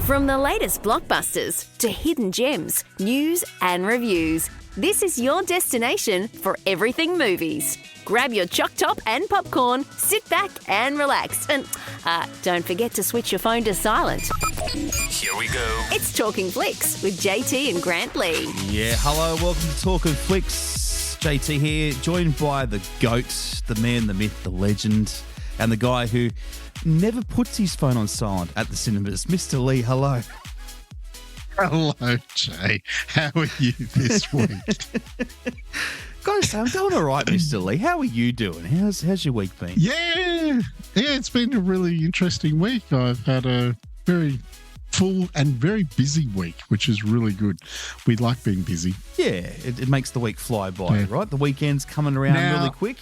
From the latest blockbusters to hidden gems, news and reviews, this is your destination for everything movies. Grab your choc top and popcorn, sit back and relax. And don't forget to switch your phone to silent. Here we go. It's Talking Flicks with JT and Grant Lee. Yeah, hello, welcome to Talking Flicks. JT here, joined by the GOAT, the man, the myth, the legend, and the guy who never puts his phone on silent at the cinemas. Mr. Lee, hello. Hello, Jay. How are you this week? Gotta say, I'm doing all right, Mr. Lee. How are you doing? How's your week been? Yeah, it's been a really interesting week. I've had a very full and very busy week, which is really good. We like being busy. Yeah, it makes the week fly by, right? The weekend's coming around really quick.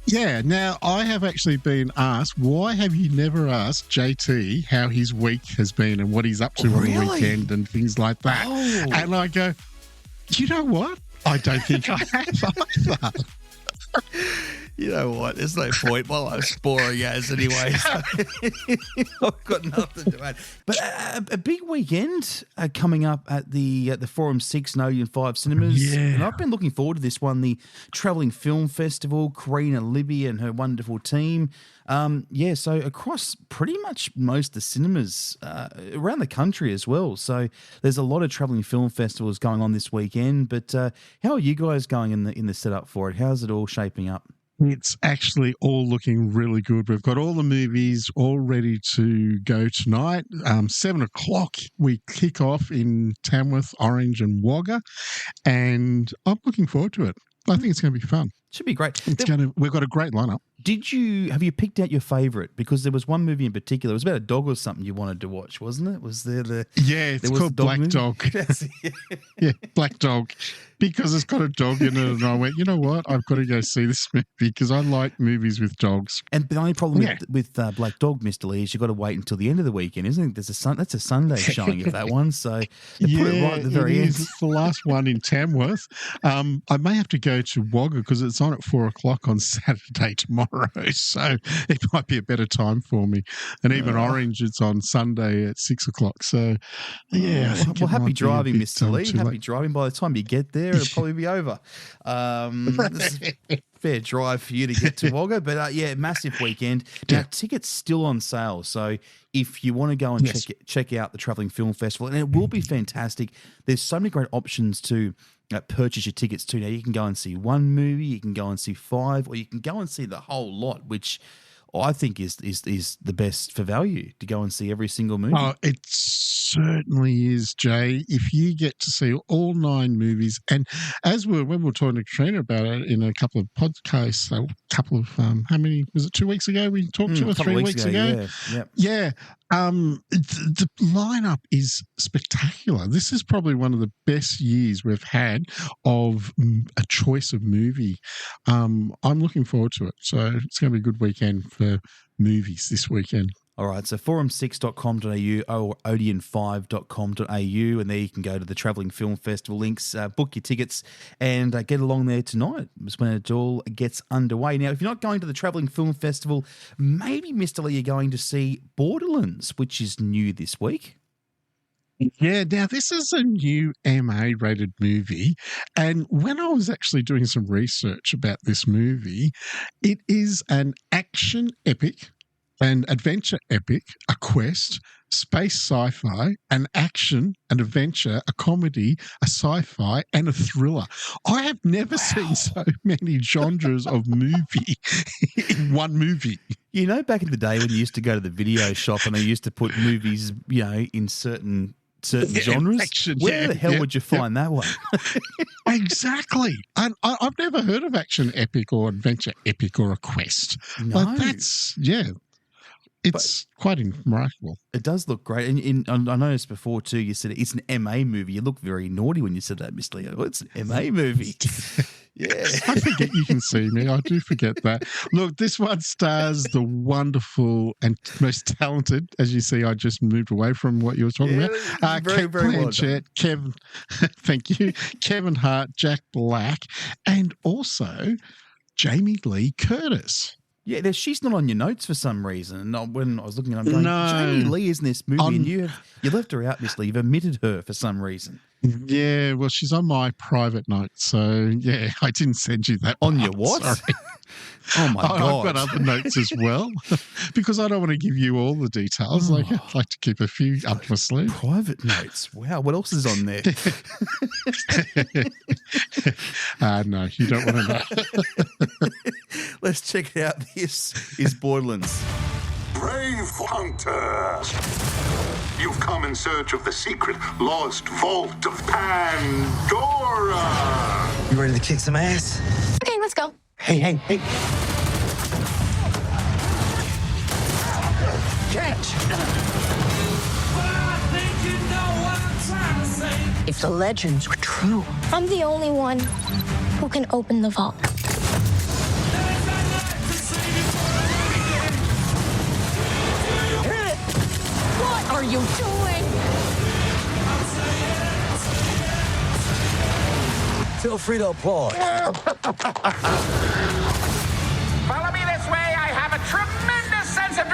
Yeah, now I have actually been asked, why have you never asked JT how his week has been and what he's up to on the weekend and things like that? Oh. And I go, you know what? I don't think I have either. You know what? There's no point. My life's boring as anyway. So I've got nothing to add. But a big weekend coming up at the Forum 6 and Odeon 5 cinemas. Yeah. And I've been looking forward to this one, the Travelling Film Festival, Karina Libby and her wonderful team. So across pretty much most of the cinemas around the country as well. So there's a lot of travelling film festivals going on this weekend. But how are you guys going in the setup for it? How's it all shaping up? It's actually all looking really good. We've got all the movies all ready to go tonight. 7 o'clock, we kick off in Tamworth, Orange and Wagga. And I'm looking forward to it. I think it's going to be fun. Should be great. We've got a great lineup. Have you picked out your favourite? Because there was one movie in particular. It was about a dog or something you wanted to watch, wasn't it? Was there the... Yeah, it's called Black Dog. Yeah, Black Dog. Because it's got a dog in it. And I went, you know what? I've got to go see this movie because I like movies with dogs. And the only problem with Black Dog, Mr. Lee, is you've got to wait until the end of the weekend, isn't it? That's a Sunday showing of that one. So they put it right at the very end. It's the last one in Tamworth. I may have to go to Wagga because it's on at 4 o'clock on Saturday tomorrow. So it might be a better time for me. And even Orange, it's on Sunday at 6 o'clock. So, yeah. Well, happy driving, Mr. Lee. Happy driving. By the time you get there, it'll probably be over. This is a fair drive for you to get to Wagga. But, massive weekend. Now, tickets still on sale. So if you want to go and check out the Travelling Film Festival, and it will be fantastic. There's so many great options to purchase your tickets to. Now, you can go and see one movie, you can go and see 5, or you can go and see the whole lot, which I think is the best for value, to go and see every single movie. Oh, it certainly is, Jay. If you get to see all 9 movies, and when we were talking to Katrina about it in a couple of podcasts, how many, was it 2 weeks ago we talked to, or 3 weeks ago? Yeah. The lineup is spectacular. This is probably one of the best years we've had of a choice of movie. I'm looking forward to it. So it's going to be a good weekend for movies this weekend. All right, so forum6.com.au or odeon5.com.au, and there you can go to the Travelling Film Festival links, book your tickets, and get along there tonight. It's when it all gets underway. Now, if you're not going to the Travelling Film Festival, maybe, Mr. Lee, you're going to see Borderlands, which is new this week. Yeah, now this is a new MA-rated movie, and when I was actually doing some research about this movie, it is an action epic, an adventure epic, a quest, space sci-fi, an action, an adventure, a comedy, a sci-fi, and a thriller. I have never seen so many genres of movie in one movie. You know, back in the day when you used to go to the video shop and they used to put movies, in certain genres, action, where the hell would you find that one? Exactly. And I've never heard of action epic or adventure epic or a quest. No. Like it's quite remarkable. It does look great. And I noticed before too, you said it's an MA movie. You look very naughty when you said that, Miss Leo. It's an MA movie. Yeah. I forget you can see me. I do forget that. Look, this one stars the wonderful and most talented, as you see, I just moved away from what you were talking about. Cate Blanchett, thank you, Kevin Hart, Jack Black, and also Jamie Lee Curtis. Yeah, she's not on your notes for some reason. And when I was looking, I'm going, No. Jamie Lee is in this movie, and you left her out, Miss Lee. You've omitted her for some reason. Yeah, well, she's on my private note, so yeah, I didn't send you that. On part, your what? Sorry. Oh my God! I've got other notes as well because I don't want to give you all the details. Like I'd like to keep a few up my sleeve. Private notes. Wow, what else is on there? No, you don't want to know. Let's check it out. This is Borderlands. Brave hunter, you've come in search of the secret lost vault of Pandora. You ready to kick some ass? Okay, let's go. Hey. Catch! If the legends were true, I'm the only one who can open the vault. what are you doing? Feel free to applaud. Follow me this way. I have a tremendous sense of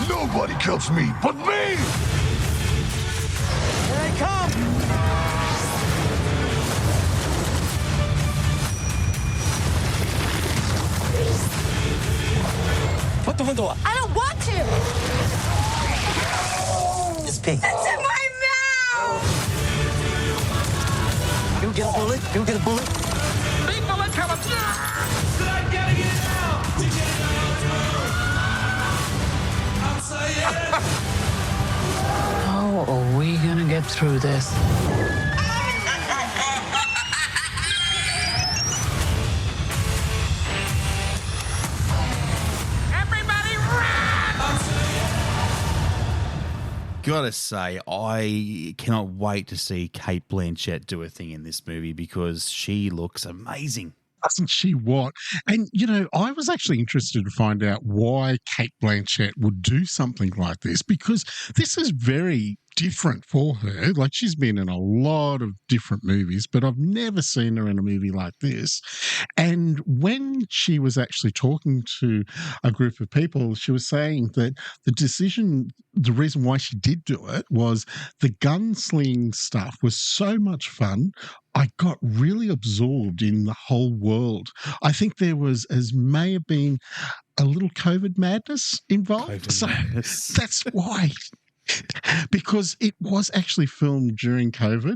Nobody kills me but me! Here they come. What the door? I don't want to! It's pink. It's in my mouth! You get a bullet? You get a bullet? big bullet coming. How are we gonna get through this? Everybody run! Gotta say, I cannot wait to see Cate Blanchett do a thing in this movie because she looks amazing. Doesn't she what? And, you know, I was actually interested to find out why Cate Blanchett would do something like this because this is very different for her. Like, she's been in a lot of different movies, but I've never seen her in a movie like this. And when she was actually talking to a group of people, she was saying that the reason why she did do it was the gunsling stuff was so much fun. I got really absorbed in the whole world. I think there may have been a little COVID madness involved. That's why. Because it was actually filmed during COVID.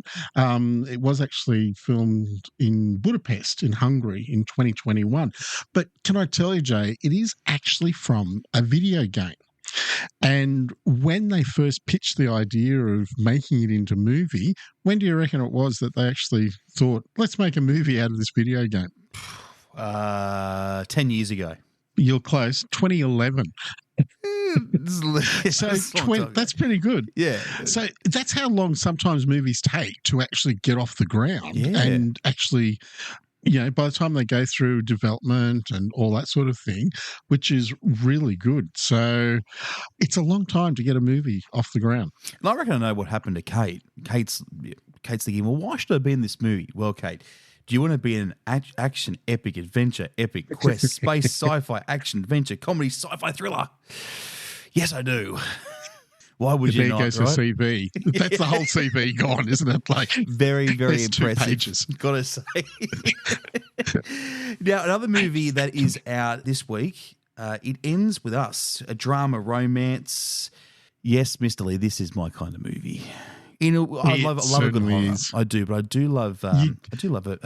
It was actually filmed in Budapest in Hungary in 2021. But can I tell you, Jay, it is actually from a video game. And when they first pitched the idea of making it into movie, when do you reckon it was that they actually thought, let's make a movie out of this video game? 10 years ago. You're close. 2011. So that's pretty good. Yeah. So that's how long sometimes movies take to actually get off the ground and actually, you know, by the time they go through development and all that sort of thing, which is really good. So it's a long time to get a movie off the ground. And I reckon I know what happened to Cate. Kate's thinking, well, why should I be in this movie? Well, Cate, do you want to be in an action, epic, adventure, epic, quest, space, sci-fi, action, adventure, comedy, sci-fi, thriller? Yes, I do. Why would you not? There goes right? the CV. That's the whole CV gone, isn't it? Like very, very impressive. 2 pages. Gotta say. Now, another movie that is out this week. It Ends With Us, a drama romance. Yes, Mr. Lee, this is my kind of movie. I love a good horror. I do, but I do love a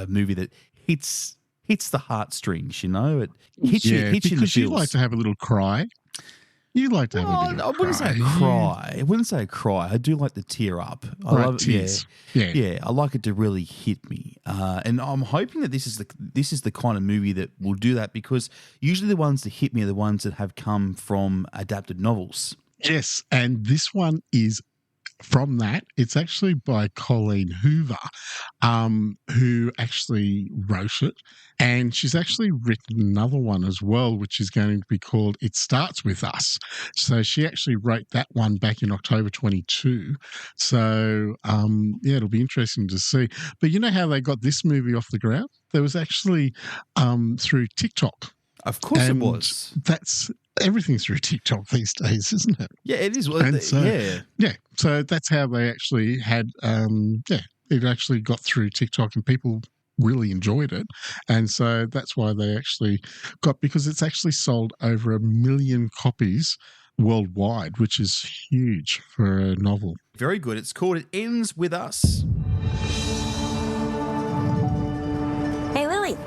movie that hits the heartstrings. You know, it hits you in the feels. You like to have a little cry. You like to have a bit of I wouldn't say cry. I wouldn't say cry. I do like to tear up. I love tears. Yeah. Yeah. I like it to really hit me. And I'm hoping that this is the kind of movie that will do that because usually the ones that hit me are the ones that have come from adapted novels. Yes, and this one is from that. It's actually by Colleen Hoover, who actually wrote it. And she's actually written another one as well, which is going to be called It Starts With Us. So she actually wrote that one back in October 22. So, it'll be interesting to see. But you know how they got this movie off the ground? There was actually through TikTok. Of course it was. Everything's through TikTok these days, isn't it? Yeah, it is. Well, Yeah. So that's how they actually had, it actually got through TikTok and people really enjoyed it. And so that's why they actually because it's actually sold over 1 million copies worldwide, which is huge for a novel. Very good. It's called It Ends With Us. Hey, Lily,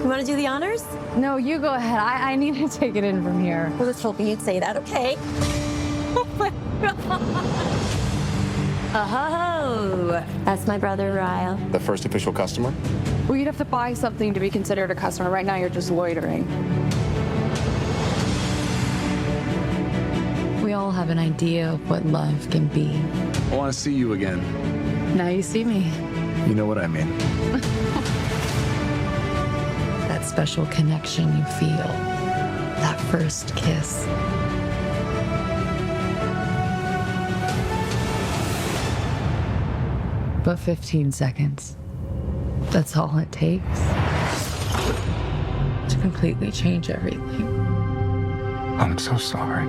you want to do the honors? No, you go ahead. I need to take it in from here. I was hoping you'd say that. Okay. Oh, my God. Oh, that's my brother, Ryle. The first official customer? Well, you'd have to buy something to be considered a customer. Right now, you're just loitering. We all have an idea of what love can be. I want to see you again. Now you see me. You know what I mean. That special connection you feel. That first kiss. But 15 seconds. That's all it takes to completely change everything. I'm so sorry.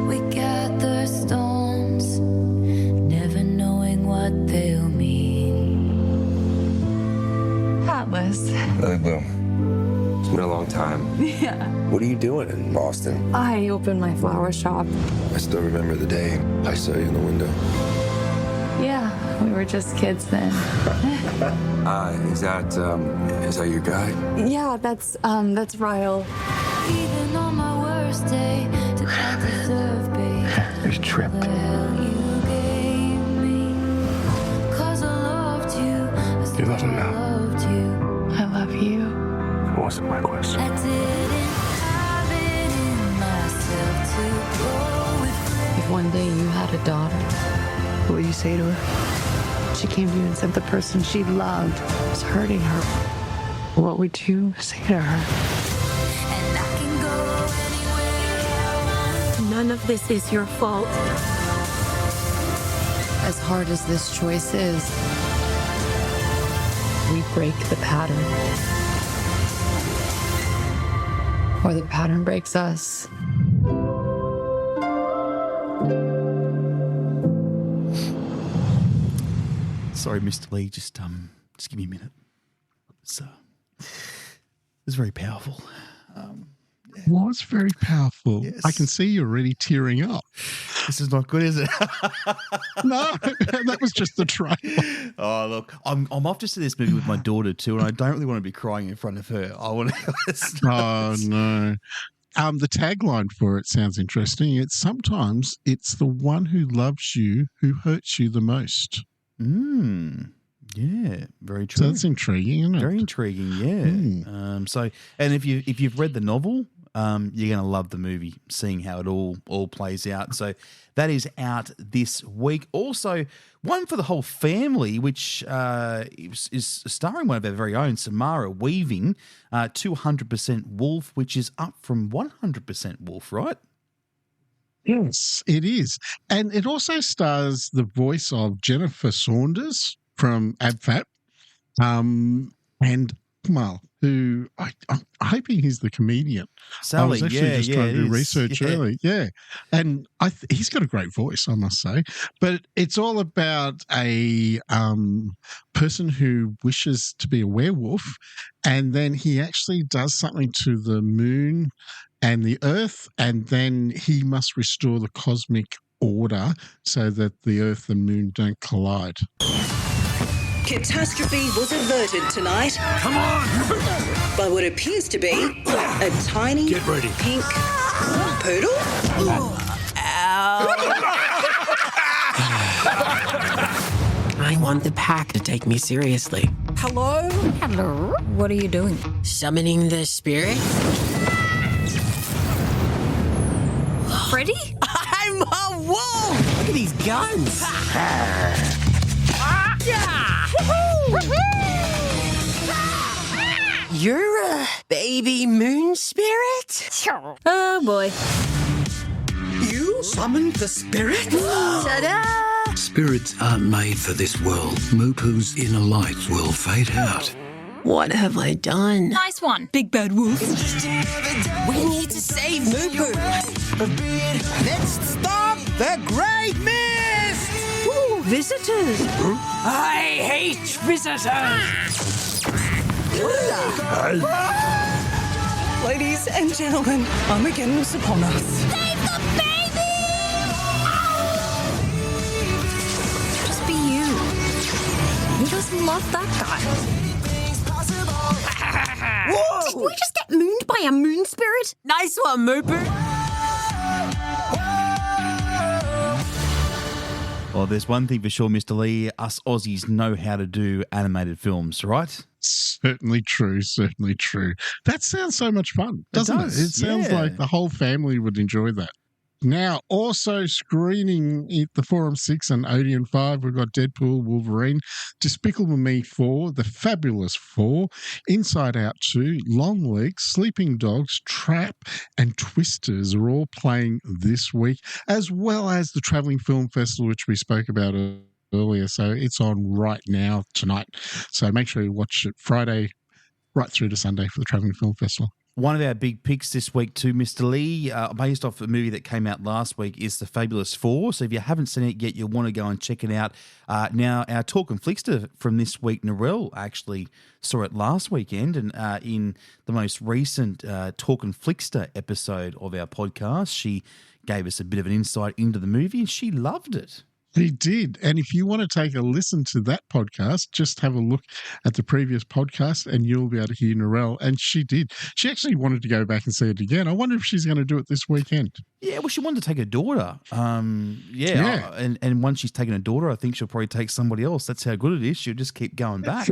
We gather stones, never knowing what they'll mean. Atlas. Lily Bloom. It's been a long time. Yeah. What are you doing in Boston? I opened my flower shop. I still remember the day I saw you in the window. Yeah, we were just kids then. Is that your guy? Yeah, that's Ryle. Even on my worst day, to try to serve me. There's tripped. You gave me, 'cause I loved you. You love him now? Loved you. I love you. It wasn't my question. I didn't have it in myself to go with. If one day you had a daughter, what would you say to her? She came to you and said the person she loved was hurting her. What would you say to her? And I can go anywhere. None of this is your fault. As hard as this choice is, we break the pattern. Or the pattern breaks us. Sorry, Mr. Lee, just give me a minute. It's very powerful. It was very powerful. Yes. I can see you're already tearing up. This is not good, is it? No, that was just the trailer. Oh, look, I'm off to see this movie with my daughter too, and I don't really want to be crying in front of her. I want to. Oh no. The tagline for it sounds interesting. Sometimes it's the one who loves you who hurts you the most. Yeah, very true. So that's intriguing, isn't it? Very intriguing, yeah. And if you've read the novel, you're going to love the movie, seeing how it all plays out. So that is out this week. Also, one for the whole family, which is starring one of our very own, Samara Weaving, 200% Wolf, which is up from 100% Wolf, right? Yes, it is. And it also stars the voice of Jennifer Saunders from AbFab, and Kamal, who I'm hoping he's the comedian. Sally, I was actually just trying to do research early. Yeah. And he's got a great voice, I must say. But it's all about a person who wishes to be a werewolf, and then he actually does something to the moon and the earth, and then he must restore the cosmic order so that the earth and moon don't collide. Catastrophe was averted tonight. Come on! By what appears to be a tiny pink poodle. I want the pack to take me seriously. Hello? Hello? What are you doing? Summoning the spirit? Freddy? I'm a wolf! these guns. You're a baby moon spirit? Oh, boy. You summoned the spirit? Ta-da! Spirits aren't made for this world. Mupu's inner light will fade out. What have I done? Nice one, big bad wolf. We need to save Mupu. Let's stop the Great Mist! Ooh, visitors. I hate visitors! Ladies and gentlemen, Armageddon is upon us. Save the baby! Just be you. Who doesn't love that guy? Whoa! Did we just get mooned by a moon spirit? Nice one, Mooper. Well, there's one thing for sure, Mr. Lee. Us Aussies know how to do animated films, right? Certainly true. Certainly true. That sounds so much fun, doesn't it? It sounds like the whole family would enjoy that. Now, also screening at the Forum 6 and Odeon 5, we've got Deadpool, Wolverine, Despicable Me 4, The Fabulous 4, Inside Out 2, Long Legs, Sleeping Dogs, Trap, and Twisters are all playing this week, as well as the Travelling Film Festival, which we spoke about earlier. So it's on right now, tonight. So make sure you watch it Friday right through to Sunday for the Travelling Film Festival. One of our big picks this week too, Mr. Lee, based off a movie that came out last week, is The Fabulous 4. So if you haven't seen it yet, you'll want to go and check it out. Now, our Talkin Flickster from this week, Narelle, actually saw it last weekend, and in the most recent Talkin Flickster episode of our podcast, she gave us a bit of an insight into the movie, and she loved it. He did. And if you want to take a listen to that podcast, just have a look at the previous podcast and you'll be able to hear Narelle. And she did. She actually wanted to go back and see it again. I wonder if she's going to do it this weekend. Yeah, well, she wanted to take her daughter. And once she's taken her daughter, I think she'll probably take somebody else. That's how good it is. She'll just keep going back.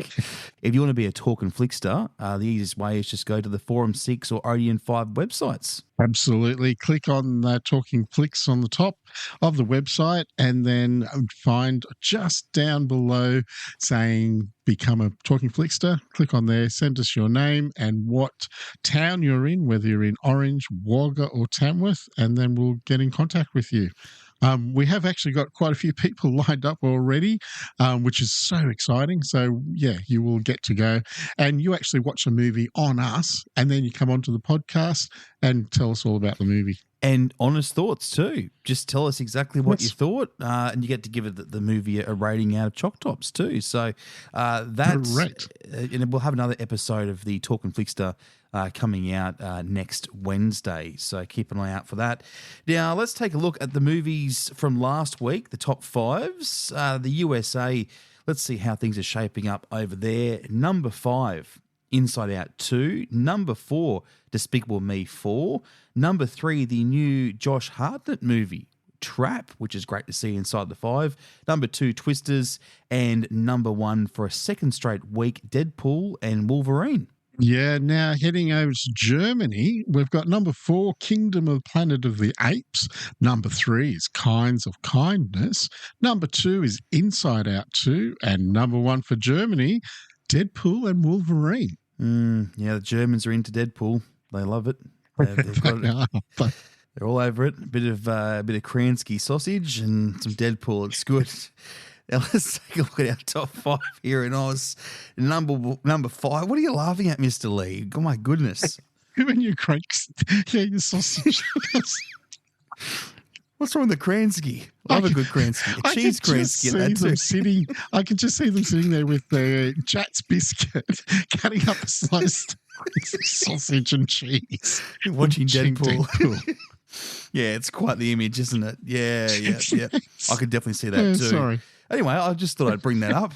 If you want to be a Talkin Flickster, the easiest way is just go to the Forum 6 or Odeon 5 websites. Absolutely. Click on Talking Flicks on the top of the website and then find just down below saying become a Talking Flickster. Click on there, send us your name and what town you're in, whether you're in Orange, Wagga or Tamworth, and then we'll get in contact with you. We have actually got quite a few people lined up already, which is so exciting. So, yeah, you will get to go and you actually watch a movie on us and then you come onto the podcast and tell us all about the movie. And honest thoughts too. Just tell us exactly what you thought, and you get to give it the movie a rating out of Choc Tops too. So that's correct. And we'll have another episode of the Talkin Flickster coming out next Wednesday. So keep an eye out for that. Now let's take a look at the movies from last week, the top fives. The USA. Let's see how things are shaping up over there. Number 5. Inside Out 2, number 4, Despicable Me 4, number 3, the new Josh Hartnett movie, Trap, which is great to see inside the 5, number 2, Twisters, and number 1 for a second straight week, Deadpool and Wolverine. Yeah, now heading over to Germany, we've got number 4, Kingdom of Planet of the Apes. Number 3 is Kinds of Kindness. Number 2 is Inside Out 2. And number 1 for Germany, Deadpool and Wolverine. Yeah, the Germans are into Deadpool. They love it. They've got it. They're all over it. A bit of Kransky sausage and some Deadpool. It's good. Now let's take a look at our top 5 here in Oz. Number 5. What are you laughing at, Mr. Lee? Oh my goodness! When you crank, your sausage. What's wrong with the Kransky? I love a good Kransky. A cheese Kransky. I can just see them sitting there with their Jats biscuit, cutting up a sliced sausage and cheese. Watching Deadpool. Yeah, it's quite the image, isn't it? Yeah. I could definitely see that too. Sorry. Anyway, I just thought I'd bring that up.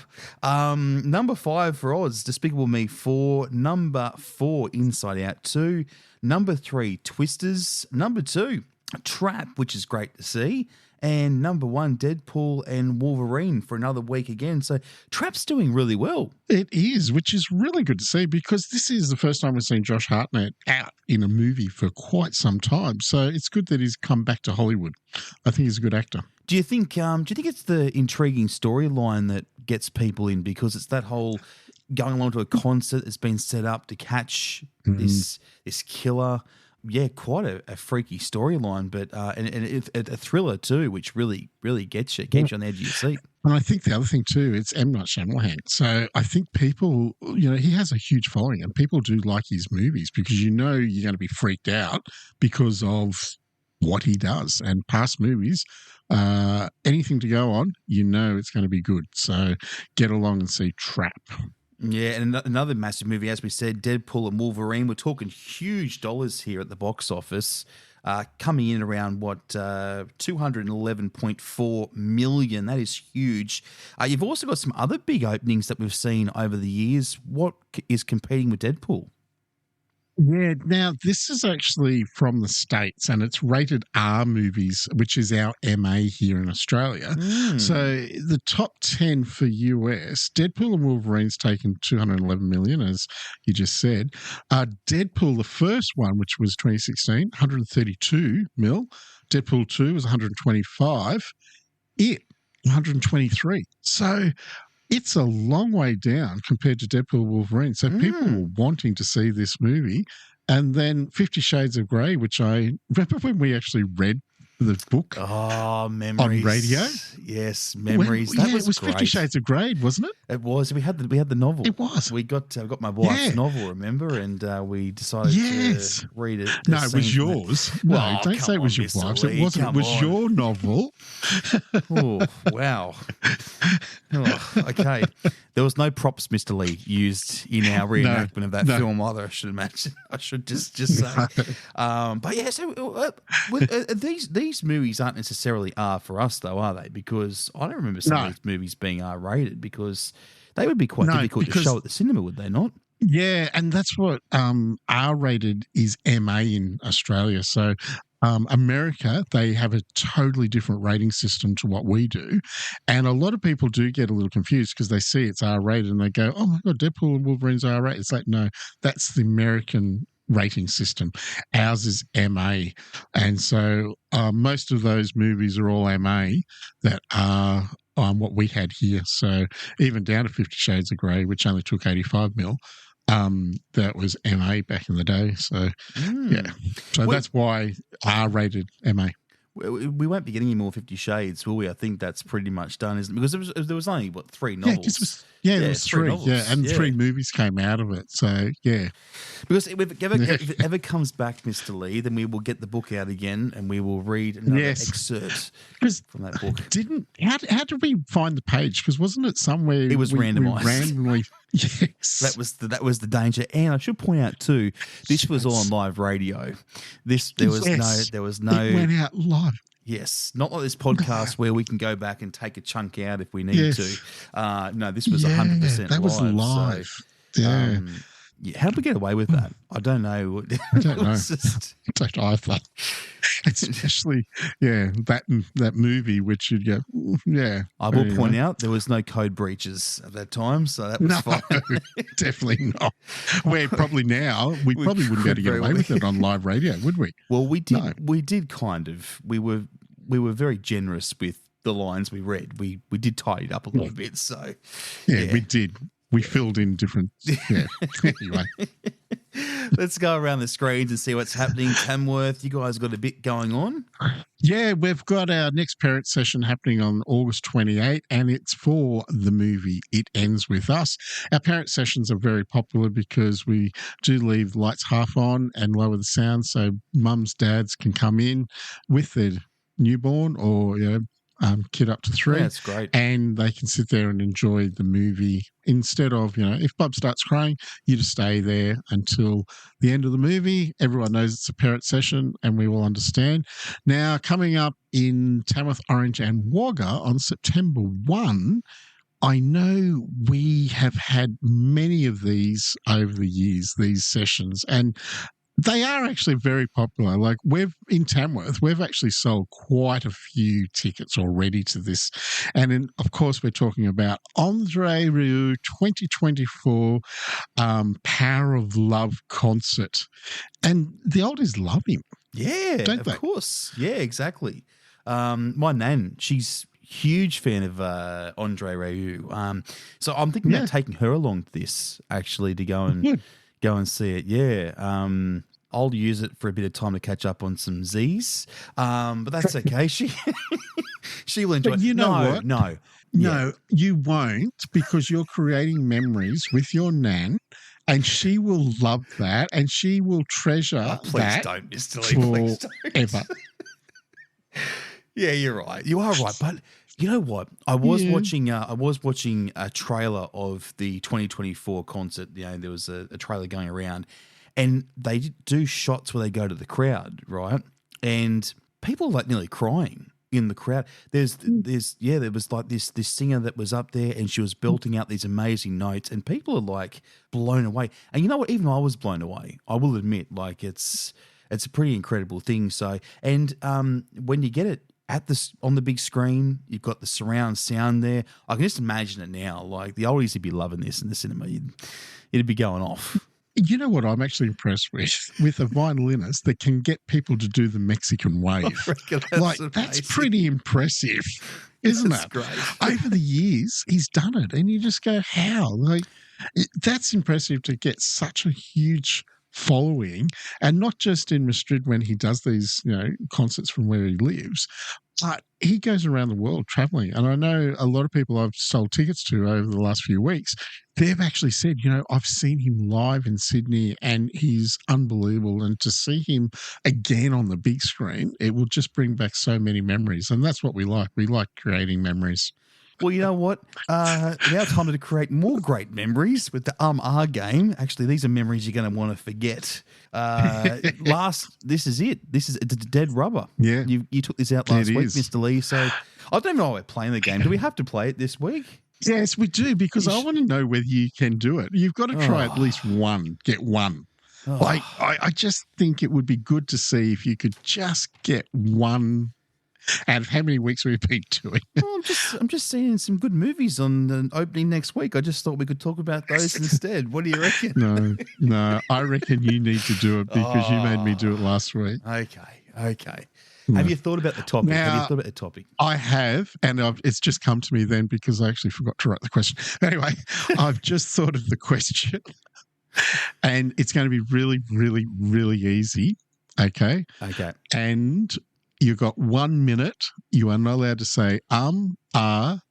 Number 5 for Oz, Despicable Me 4. Number 4, Inside Out 2. Number 3, Twisters. Number 2, Trap, which is great to see. And number 1, Deadpool and Wolverine for another week again. So Trap's doing really well. It is, which is really good to see because this is the first time we've seen Josh Hartnett out in a movie for quite some time. So it's good that he's come back to Hollywood. I think he's a good actor. Do you think it's the intriguing storyline that gets people in, because it's that whole going along to a concert that's been set up to catch this killer? Yeah, quite a freaky storyline, but and a thriller too, which really gets you on the edge of your seat. And I think the other thing too, it's M. Night Shyamalan. So I think people, he has a huge following, and people do like his movies because you're going to be freaked out because of what he does. And past movies, anything to go on, it's going to be good. So get along and see Trap. Yeah, and another massive movie, as we said, Deadpool and Wolverine. We're talking huge dollars here at the box office, coming in around, 211.4 million. That is huge. You've also got some other big openings that we've seen over the years. What is competing with Deadpool? Yeah, now this is actually from the States, and it's rated R movies, which is our MA here in Australia. So the top 10 for US, Deadpool and Wolverine's taken 211 million, as you just said. Deadpool, the first one, which was 2016, 132 mil. Deadpool 2 was 125. It, 123. So it's a long way down compared to Deadpool Wolverine. So people were wanting to see this movie. And then 50 Shades of Grey, which I remember when we actually read the book. Oh, memories. On radio. Yes, memories. It was great. 50 Shades of Grey, wasn't it? It was. We had the novel. It was. We got my wife's novel, remember? And we decided to read it. No, it was yours. No, don't say it was your wife's. It wasn't. It was your novel. Oh, wow. Oh, okay. There was no props, Mr. Lee, used in our reenactment of that film either, I should imagine. I should just say. But yeah, so these movies aren't necessarily R for us, though, are they? Because I don't remember some of these movies being R-rated, because they would be quite difficult to show at the cinema, would they not? Yeah, and that's what R-rated is MA in Australia. So America, they have a totally different rating system to what we do. And a lot of people do get a little confused because they see it's R-rated and they go, oh my God, Deadpool and Wolverine's R-rated. It's like, no, that's the American rating system. Ours is MA. And so most of those movies are all MA that are what we had here. So even down to 50 Shades of Grey, which only took 85 mil. That was MA back in the day. So, yeah. So that's why R-rated MA. We won't be getting any more 50 Shades, will we? I think that's pretty much done, isn't it? Because there was only, 3 novels? There was 3. Novels. Yeah, and 3 movies came out of it. So, yeah. Because if it ever comes back, Mr. Lee, then we will get the book out again and we will read another excerpt from that book. How did we find the page? Because wasn't it somewhere? It was randomised. Randomly. Yes. That was the danger. And I should point out too, this was all on live radio. There was no It went out live. Yes, not like this podcast where we can go back and take a chunk out if we need to. No, this was 100% live. That was live. So, how did we get away with that? I don't know. I don't know. I don't either. Especially, that movie, which you'd go, I will point out there was no code breaches at that time, so that was fine. Definitely not. Where probably now, we probably wouldn't be able to get away with it on live radio, would we? Well, we did. No. We did kind of. We were very generous with the lines we read. We did tidy it up a little bit. So we did. We filled in different. Yeah. Anyway. Let's go around the screens and see what's happening. Tamworth, you guys got a bit going on? Yeah, we've got our next parent session happening on August 28, and it's for the movie It Ends With Us. Our parent sessions are very popular because we do leave the lights half on and lower the sound so mums, dads can come in with their newborn or kid up to 3. Yeah, that's great. And they can sit there and enjoy the movie instead of, if Bub starts crying, you just stay there until the end of the movie. Everyone knows it's a parent session and we will understand. Now, coming up in Tamworth, Orange and Wagga on September 1, I know we have had many of these over the years, these sessions, and they are actually very popular. Like in Tamworth, we've actually sold quite a few tickets already to this. And of course, we're talking about Andre Rieu 2024 Power of Love concert. And the oldies love him. Yeah, don't they? Of course. Yeah, exactly. My nan, she's huge fan of Andre Rieu. So I'm thinking about taking her along to this actually to go and see it. Yeah. I'll use it for a bit of time to catch up on some Z's, but that's okay. She'll enjoy it. You know what? No, you won't, because you're creating memories with your nan, and she will love that, and she will treasure please that don't, Mr. Lee. Please don't. forever. Yeah, you're right. You are right, but you know what? I was watching a trailer of the 2024 concert. You know, there was a trailer going around, and they do shots where they go to the crowd, right? And people like nearly crying in the crowd. There was like this singer that was up there, and she was belting out these amazing notes, and people are like blown away. And you know what? Even I was blown away. I will admit, like it's a pretty incredible thing. So, and when you get it on the big screen, you've got the surround sound there. I can just imagine it now. Like the oldies would be loving this in the cinema. It'd be going off. You know what I'm actually impressed with a violinist that can get people to do the Mexican wave. That's pretty impressive, isn't it? Great. Over the years, he's done it, and you just go, how? Like, that's impressive to get such a huge following, and not just in Madrid when he does these, concerts from where he lives, but he goes around the world traveling. And I know a lot of people I've sold tickets to over the last few weeks, they've actually said, I've seen him live in Sydney and he's unbelievable. And to see him again on the big screen, it will just bring back so many memories. And that's what we like. We like creating memories. Well, you know what? Now time to create more great memories with the Ahh game. Actually, these are memories you're going to want to forget. This is it. This is Dead Rubber. Yeah. You took this out last week, Mr. Lee. So I don't even know why we're playing the game. Do we have to play it this week? Yes, we do, because I want to know whether you can do it. You've got to try at least one, get one. Like, I just think it would be good to see if you could just get one out of how many weeks we've been doing. Well, I'm just seeing some good movies on the opening next week. I just thought we could talk about those instead. What do you reckon? No, I reckon you need to do it because you made me do it last week. Okay. No. Have you thought about the topic? I have, and it's just come to me then because I actually forgot to write the question. Anyway, I've just thought of the question, and it's going to be really, really, really easy. Okay. And you've got 1 minute. You are not allowed to say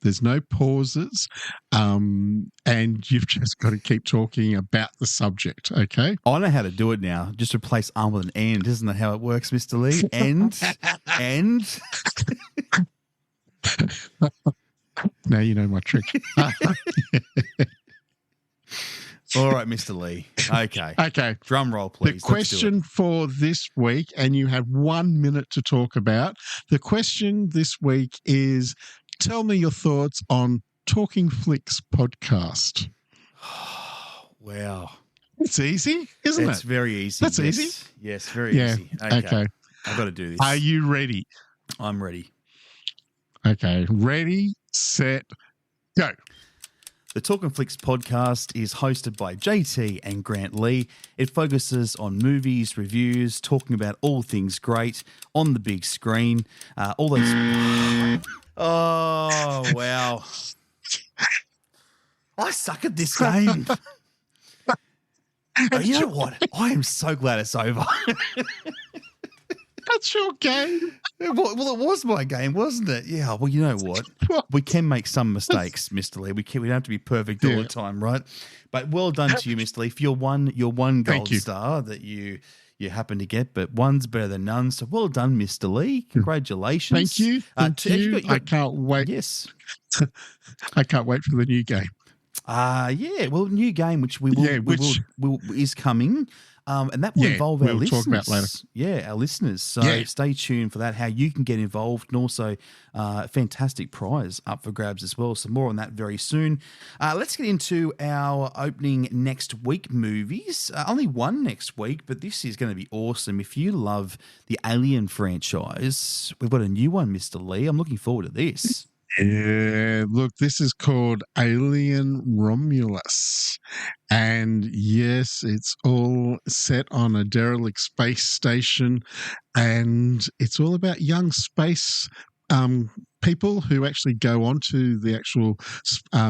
there's no pauses, and you've just got to keep talking about the subject, okay? I know how to do it now. Just replace with an and. Isn't that how it works, Mr. Lee? And. Now you know my trick. All right, Mr. Lee. Okay. Drum roll, please. The question for this week, and you have 1 minute to talk about. The question this week is, tell me your thoughts on Talking Flicks podcast. Wow. It's easy, isn't it? It's very easy. That's easy? Yes, very easy. Okay. I've got to do this. Are you ready? I'm ready. Okay. Ready, set, go. The Talkin' Flicks podcast is hosted by JT and Grant Lee. It focuses on movies, reviews, talking about all things great on the big screen. All those. Oh, wow. I suck at this game. You know what? I am so glad it's over. That's your game. Well, it was my game, wasn't it? Yeah. Well, you know what? We can make some mistakes, Mr. Lee. We don't have to be perfect all the time, right? But well done to you, Mr. Lee, for your one gold star that you happen to get. But one's better than none. So well done, Mr. Lee. Congratulations. Thank you. I can't wait. Yes. I can't wait for the new game. Yeah. Well, new game which is coming. And that will involve our listeners. Talk about later. Yeah, our listeners. So stay tuned for that, how you can get involved, and also a fantastic prize up for grabs as well. So more on that very soon. Let's get into our opening next week movies. Only one next week, but this is going to be awesome. If you love the Alien franchise, we've got a new one, Mr. Lee. I'm looking forward to this. Yeah, look, this is called Alien Romulus. And yes, it's all set on a derelict space station. And it's all about young space people who actually go onto the actual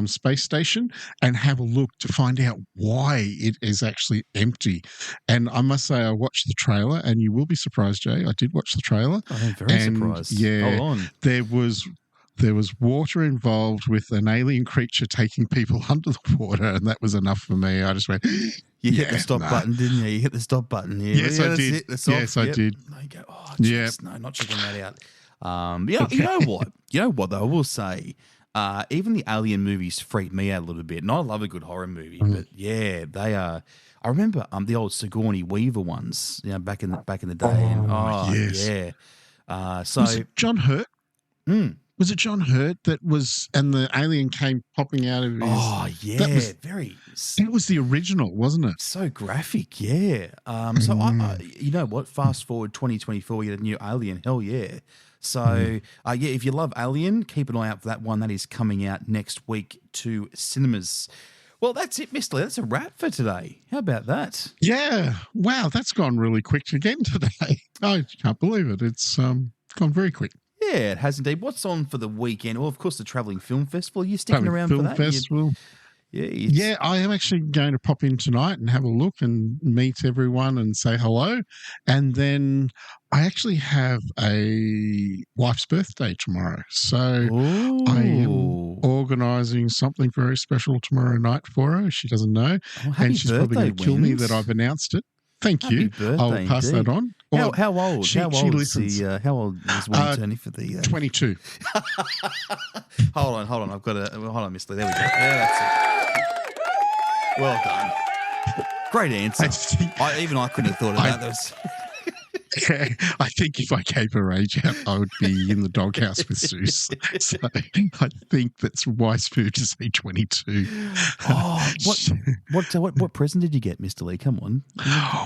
space station and have a look to find out why it is actually empty. And I must say, I watched the trailer, and you will be surprised, Jay. I did watch the trailer. I'm very surprised. Yeah, Hold on. there was water involved with an alien creature taking people under the water, and that was enough for me. I just went, You hit the stop button, didn't you? You hit the stop button. Yeah. Yes, I did. Yes, I did. No, you go, oh, geez, no, not checking that out. You know what? You know what, though? I will say, even the Alien movies freak me out a little bit. And I love a good horror movie, but yeah, they are. I remember the old Sigourney Weaver ones, back in the day. Yes. Yeah. So was it John Hurt? Was it John Hurt that was, and the alien came popping out of his? Oh yeah, It was the original, wasn't it? So graphic, yeah. So I, you know what? Fast forward 2024, you get a new Alien. Hell yeah. So yeah, if you love Alien, keep an eye out for that one. That is coming out next week to cinemas. Well, that's it, Mr. Lee. That's a wrap for today. How about that? Yeah. Wow, that's gone really quick again today. I can't believe it. It's gone very quick. Yeah, it has indeed. What's on for the weekend? Well, of course, the Travelling Film Festival. Are you sticking around Film for that? Festival. Yeah, I am actually going to pop in tonight and have a look and meet everyone and say hello. And then I actually have a wife's birthday tomorrow. So I am organising something very special tomorrow night for her. She doesn't know. And she's probably going to kill me that I've announced it. Thank you. I'll pass that on. How old? How old is Wayne turning for the 22? Hold on. Hold on, Miss Lee. There we go. Yeah, that's it. Well done. Great answer. Even I couldn't have thought of that. I think if I gave her age out, I would be in the doghouse with Zeus. So I think that's wise food to say 22. Oh, what present did you get, Mr. Lee? Come on.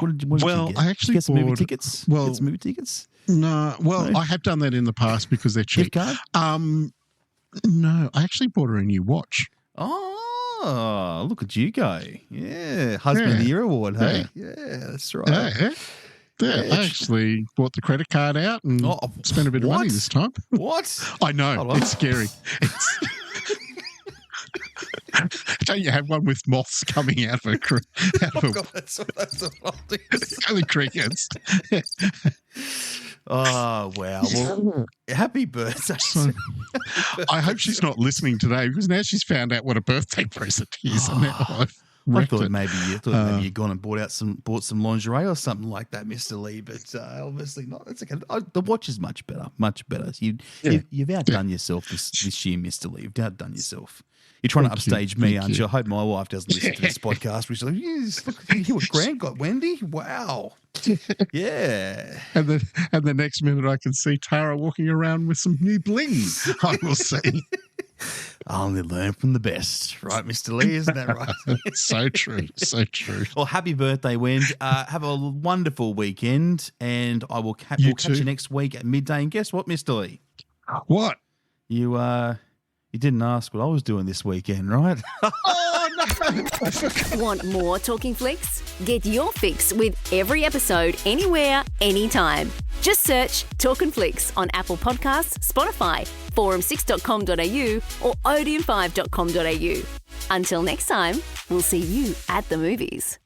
What did you get? I actually get some movie tickets. Get some movie tickets. No, I have done that in the past because they're cheap. Gift card? No, I actually bought her a new watch. Oh, look at you go! Yeah, Husband of the Year award. Hey, yeah, that's right. Yeah, I actually bought the credit card out and spent a bit of money this time. What? I know. It's scary. Don't you have one with moths coming out of a God, that's what I'll do. Only crickets. Oh, wow. Well, happy birthday. I hope she's not listening today because now she's found out what a birthday present is. And now I thought maybe you'd gone and bought some lingerie or something like that, Mr. Lee, but obviously not. That's okay. The watch is much better. You've outdone yourself this year, Mr. Lee. You've outdone yourself. You're trying to upstage me, aren't you? I hope my wife doesn't listen to this podcast. She's like, yes, look, you hear what Grant got, Wendy? Wow. Yeah. And the next minute I can see Tara walking around with some new bling. I will see. I'll only learn from the best, right, Mr. Lee? Isn't that right? So true. So true. Well, happy birthday, Wendy. Have a wonderful weekend, and I will catch you next week at midday. And guess what, Mr. Lee? What? You didn't ask what I was doing this weekend, right? Oh, no. Want more Talking Flicks? Get your fix with every episode, anywhere, anytime. Just search Talkin' Flicks on Apple Podcasts, Spotify, forum6.com.au or odeon5.com.au. Until next time, we'll see you at the movies.